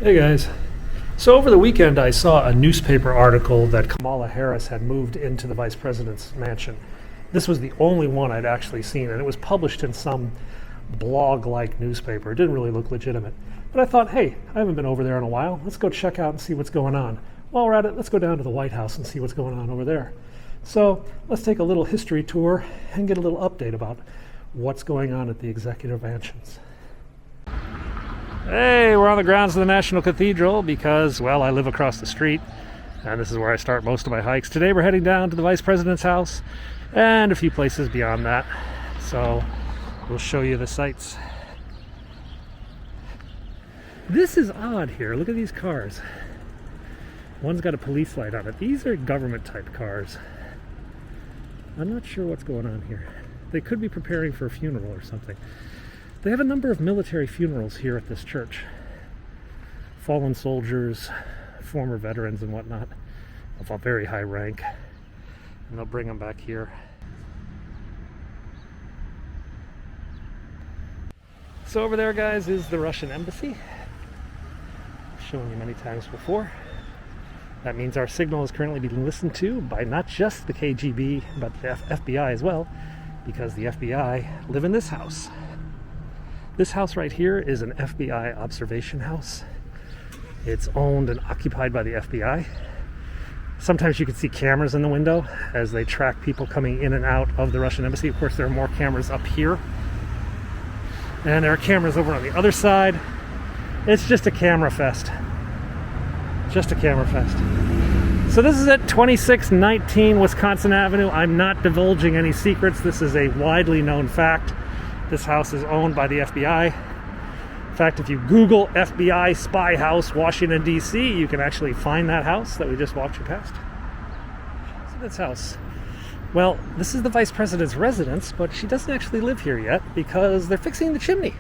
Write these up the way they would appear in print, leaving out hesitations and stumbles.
Hey guys. So over the weekend I saw a newspaper article that Kamala Harris had moved into the vice president's mansion. This was the only one I'd actually seen, and it was published in some blog-like newspaper. It didn't really look legitimate. But I thought, hey, I haven't been over there in a while. Let's go check out and see what's going on. While we're at it, let's go down to the White House and see what's going on over there. So let's take a little history tour and get a little update about what's going on at the executive mansions. Hey, we're on the grounds of the National Cathedral because, well, I live across the street and this is where I start most of my hikes. Today we're heading down to the Vice President's house and a few places beyond that. So we'll show you the sights. This is odd here. Look at these cars. One's got a police light on it. These are government type cars. I'm not sure what's going on here. They could be preparing for a funeral or something. They have a number of military funerals here at this church. Fallen soldiers, former veterans and whatnot of a very high rank. And they'll bring them back here. So over there, guys, is the Russian embassy. I've shown you many times before. That means our signal is currently being listened to by not just the KGB, but the FBI as well, because the FBI live in this house. This house right here is an FBI observation house. It's owned and occupied by the FBI. Sometimes you can see cameras in the window as they track people coming in and out of the Russian embassy. Of course, there are more cameras up here. And there are cameras over on the other side. It's just a camera fest. Just a camera fest. So this is at 2619 Wisconsin Avenue. I'm not divulging any secrets. This is a widely known fact. This house is owned by the FBI. In fact, if you Google FBI spy house Washington, D.C., you can actually find that house that we just walked you past. So this house. Well, this is the vice president's residence, but she doesn't actually live here yet because they're fixing the chimney.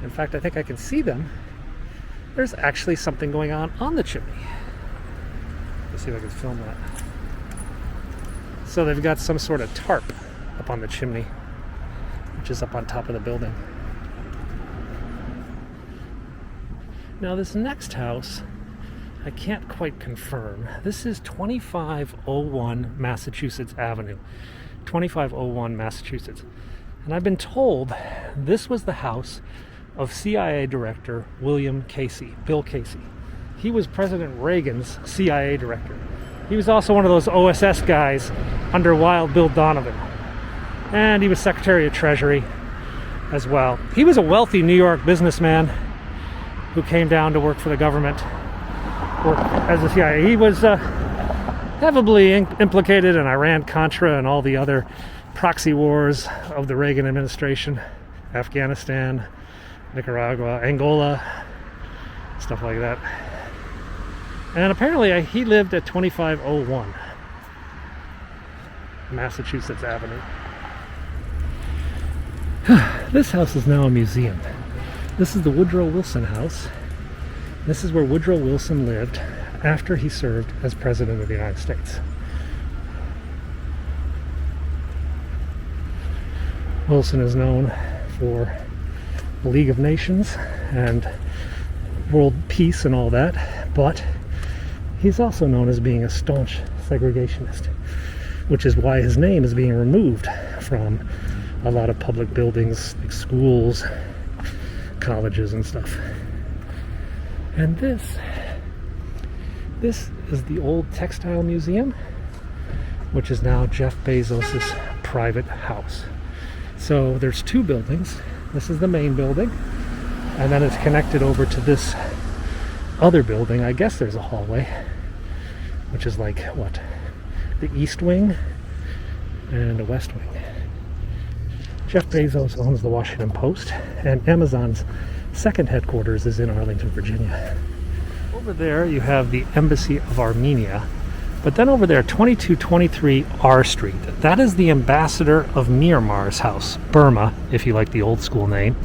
In fact, I think I can see them. There's actually something going on the chimney. Let's see if I can film that. So they've got some sort of tarp up on the chimney, which is up on top of the building. Now this next house, I can't quite confirm. This is 2501 Massachusetts Avenue. 2501 Massachusetts. And I've been told this was the house of CIA Director William Casey, Bill Casey. He was President Reagan's CIA Director. He was also one of those OSS guys under Wild Bill Donovan. And he was Secretary of Treasury as well. He was a wealthy New York businessman who came down to work for the government, work as a CIA. He was heavily implicated in Iran-Contra and all the other proxy wars of the Reagan administration, Afghanistan, Nicaragua, Angola, stuff like that. And apparently he lived at 2501 Massachusetts Avenue. This house is now a museum. This is the Woodrow Wilson house. This is where Woodrow Wilson lived after he served as President of the United States. Wilson is known for the League of Nations and world peace and all that, but he's also known as being a staunch segregationist, which is why his name is being removed from a lot of public buildings like schools, colleges and stuff. And this is the old textile museum, which is now Jeff Bezos' private house. So there's two buildings. This is the main building, and then it's connected over to this other building. I guess there's a hallway, which is like what? The East Wing and the West Wing. Jeff Bezos owns the Washington Post, and Amazon's second headquarters is in Arlington, Virginia. Over there you have the Embassy of Armenia, but then over there, 2223 R Street, that is the ambassador of Myanmar's house, Burma, if you like the old school name.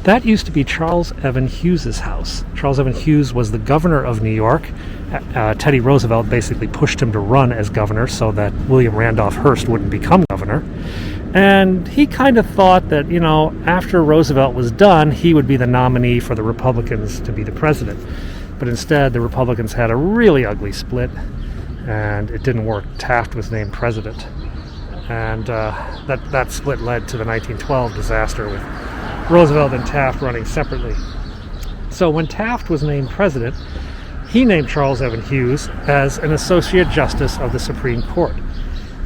That used to be Charles Evan Hughes' house. Charles Evan Hughes was the governor of New York. Teddy Roosevelt basically pushed him to run as governor so that William Randolph Hearst wouldn't become governor. And he kind of thought that, you know, after Roosevelt was done, he would be the nominee for the Republicans to be the president. But instead, the Republicans had a really ugly split, and it didn't work. Taft was named president. And that split led to the 1912 disaster with Roosevelt and Taft running separately. So when Taft was named president, he named Charles Evan Hughes as an Associate Justice of the Supreme Court.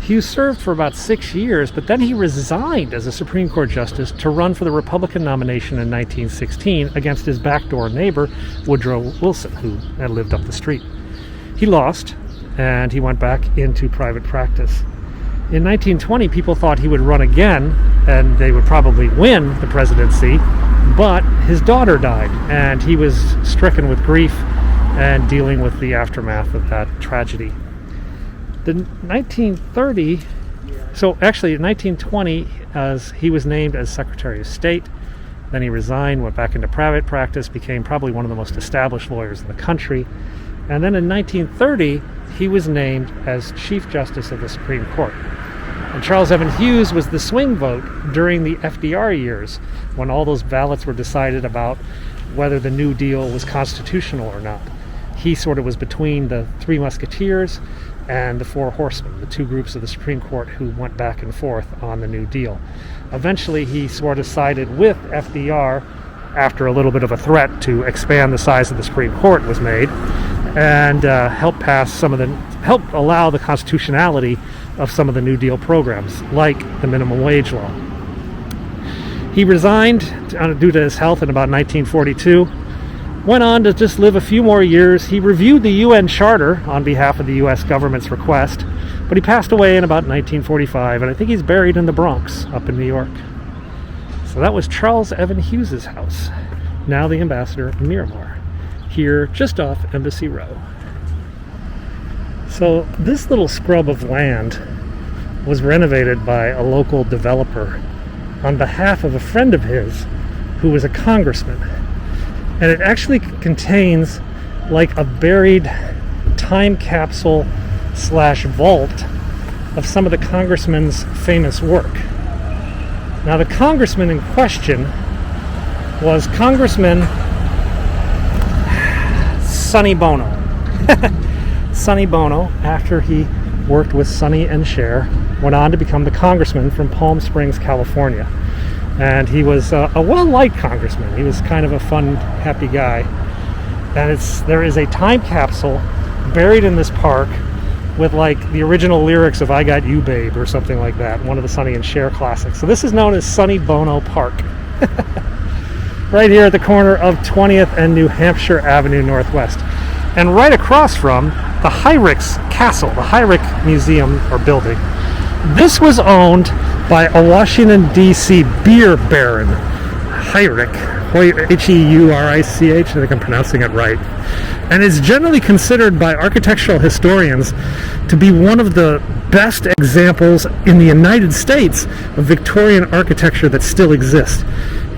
Hughes served for about 6 years, but then he resigned as a Supreme Court Justice to run for the Republican nomination in 1916 against his backdoor neighbor, Woodrow Wilson, who had lived up the street. He lost, and he went back into private practice. In 1920, people thought he would run again, and they would probably win the presidency, but his daughter died, and he was stricken with grief and dealing with the aftermath of that tragedy. In 1920, as he was named as Secretary of State. Then he resigned, went back into private practice, became probably one of the most established lawyers in the country. And then in 1930, he was named as Chief Justice of the Supreme Court. And Charles Evan Hughes was the swing vote during the FDR years, when all those ballots were decided about whether the New Deal was constitutional or not. He sort of was between the Three Musketeers and the Four Horsemen, the two groups of the Supreme Court who went back and forth on the New Deal. Eventually, he sort of sided with FDR after a little bit of a threat to expand the size of the Supreme Court was made, and helped allow the constitutionality of some of the New Deal programs, like the minimum wage law. He resigned due to his health in about 1942. Went on to just live a few more years. He reviewed the UN Charter on behalf of the U.S. government's request, but he passed away in about 1945, and I think he's buried in the Bronx up in New York. So that was Charles Evan Hughes' house, now the Ambassador of Miramar, here just off Embassy Row. So this little scrub of land was renovated by a local developer on behalf of a friend of his who was a congressman. And it actually contains like a buried time capsule / vault of some of the congressman's famous work. Now, the congressman in question was Congressman Sonny Bono. Sonny Bono, after he worked with Sonny and Cher, went on to become the congressman from Palm Springs, California. And he was a well-liked congressman. He was kind of a fun, happy guy. And there is a time capsule buried in this park with like the original lyrics of I Got You Babe or something like that, one of the Sonny and Cher classics. So this is known as Sonny Bono Park. Right here at the corner of 20th and New Hampshire Avenue Northwest. And right across from the Heinrich's Castle, the Heinrich Museum or building. This was owned by a Washington, D.C. beer baron, Heinrich, Heurich, I think I'm pronouncing it right, and is generally considered by architectural historians to be one of the best examples in the United States of Victorian architecture that still exists.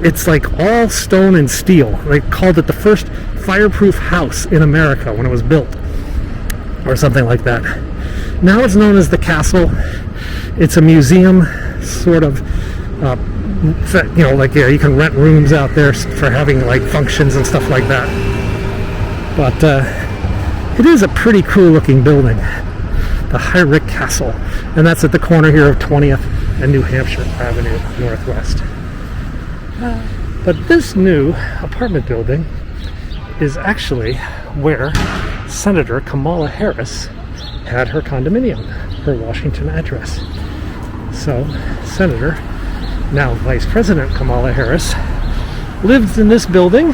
It's like all stone and steel. They called it the first fireproof house in America when it was built, or something like that. Now it's known as the Castle. It's a museum, sort of, you can rent rooms out there for having like functions and stuff like that. But it is a pretty cool looking building, the Heinrich Castle, and that's at the corner here of 20th and New Hampshire Avenue Northwest. But this new apartment building is actually where Senator Kamala Harris had her condominium, her Washington address. So, Senator, now Vice President Kamala Harris, lived in this building.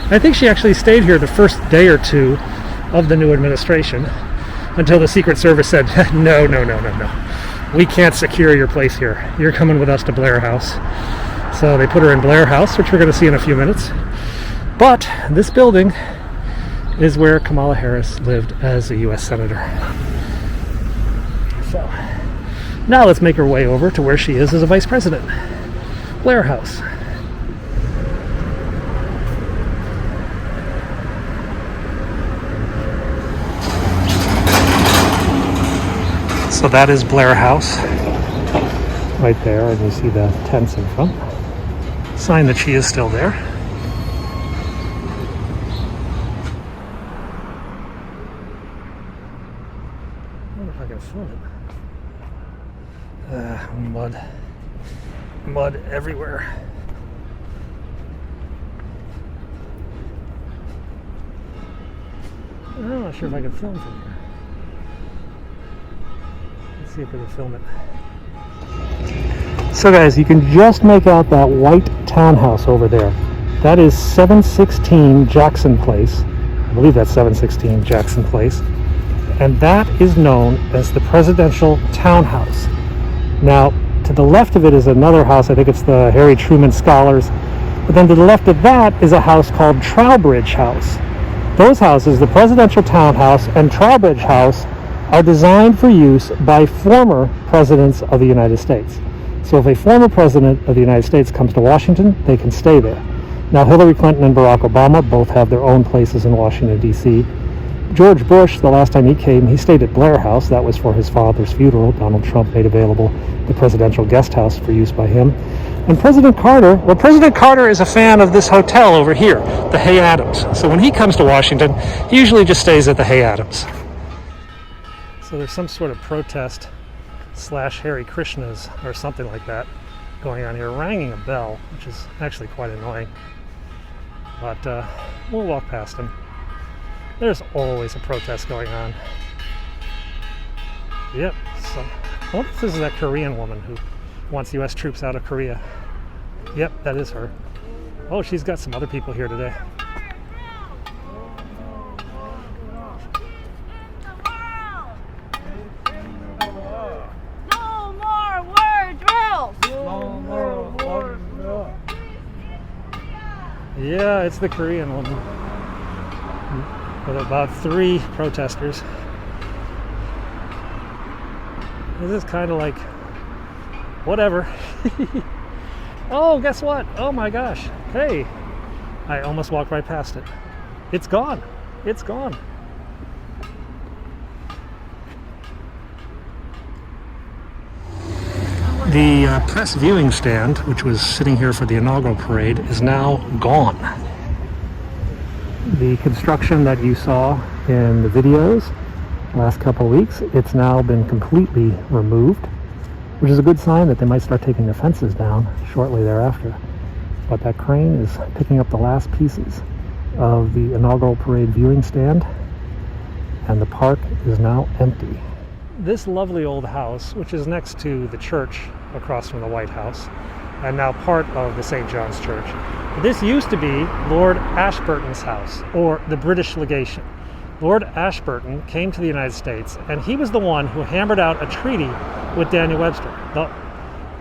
I think she actually stayed here the first day or two of the new administration until the Secret Service said, no. We can't secure your place here. You're coming with us to Blair House. So they put her in Blair House, which we're going to see in a few minutes. But this building is where Kamala Harris lived as a U.S. Senator. So now let's make our way over to where she is as a Vice President. Blair House. So that is Blair House. right there, and you see the tents in front. Sign that she is still there. I wonder if I can film it. Mud everywhere. I'm not sure if I can film from here. Let's see if we can film it. So guys, you can just make out that white townhouse over there. That is 716 Jackson Place. I believe that's 716 Jackson Place. And that is known as the Presidential Townhouse. Now, to the left of it is another house. I think it's the Harry Truman Scholars. But then to the left of that is a house called Trowbridge House. Those houses, the Presidential Townhouse and Trowbridge House, are designed for use by former presidents of the United States. So if a former president of the United States comes to Washington, they can stay there. Now, Hillary Clinton and Barack Obama both have their own places in Washington, D.C. George Bush, the last time he came, he stayed at Blair House. That was for his father's funeral. Donald Trump made available the presidential guest house for use by him. And President Carter is a fan of this hotel over here, the Hay Adams. So when he comes to Washington, he usually just stays at the Hay Adams. So there's some sort of protest / Hare Krishnas or something like that going on here, ringing a bell, which is actually quite annoying. But we'll walk past him. There's always a protest going on. Yep, so I wonder if this is that Korean woman who wants U.S. troops out of Korea. Yep, that is her. Oh, she's got some other people here today. Yeah, it's the Korean woman with about 3 protesters. This is kind of like, whatever. Oh, guess what? Oh my gosh. Hey, I almost walked right past it. It's gone. It's gone. The press viewing stand, which was sitting here for the inaugural parade, is now gone. The construction that you saw in the videos last couple of weeks, it's now been completely removed, which is a good sign that they might start taking the fences down shortly thereafter. But that crane is picking up the last pieces of the inaugural parade viewing stand, and the park is now empty. This lovely old house, which is next to the church across from the White House, and now part of the St. John's Church. This used to be Lord Ashburton's house, or the British Legation. Lord Ashburton came to the United States, and he was the one who hammered out a treaty with Daniel Webster.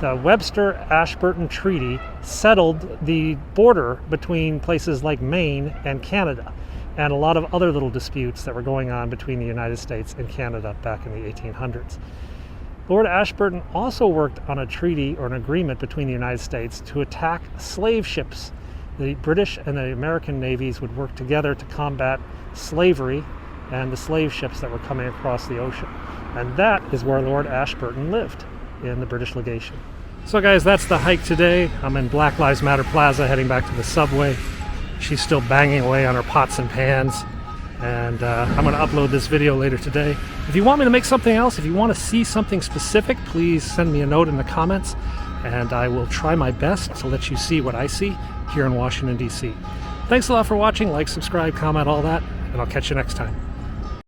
The Webster-Ashburton Treaty settled the border between places like Maine and Canada, and a lot of other little disputes that were going on between the United States and Canada back in the 1800s. Lord Ashburton also worked on a treaty or an agreement between the United States to attack slave ships. The British and the American navies would work together to combat slavery and the slave ships that were coming across the ocean. And that is where Lord Ashburton lived, in the British Legation. So guys, that's the hike today. I'm in Black Lives Matter Plaza heading back to the subway. She's still banging away on her pots and pans. And I'm going to upload this video later today. If you want me to make something else, if you want to see something specific, please send me a note in the comments, and I will try my best to let you see what I see here in Washington, D.C. Thanks a lot for watching. Like, subscribe, comment, all that, and I'll catch you next time.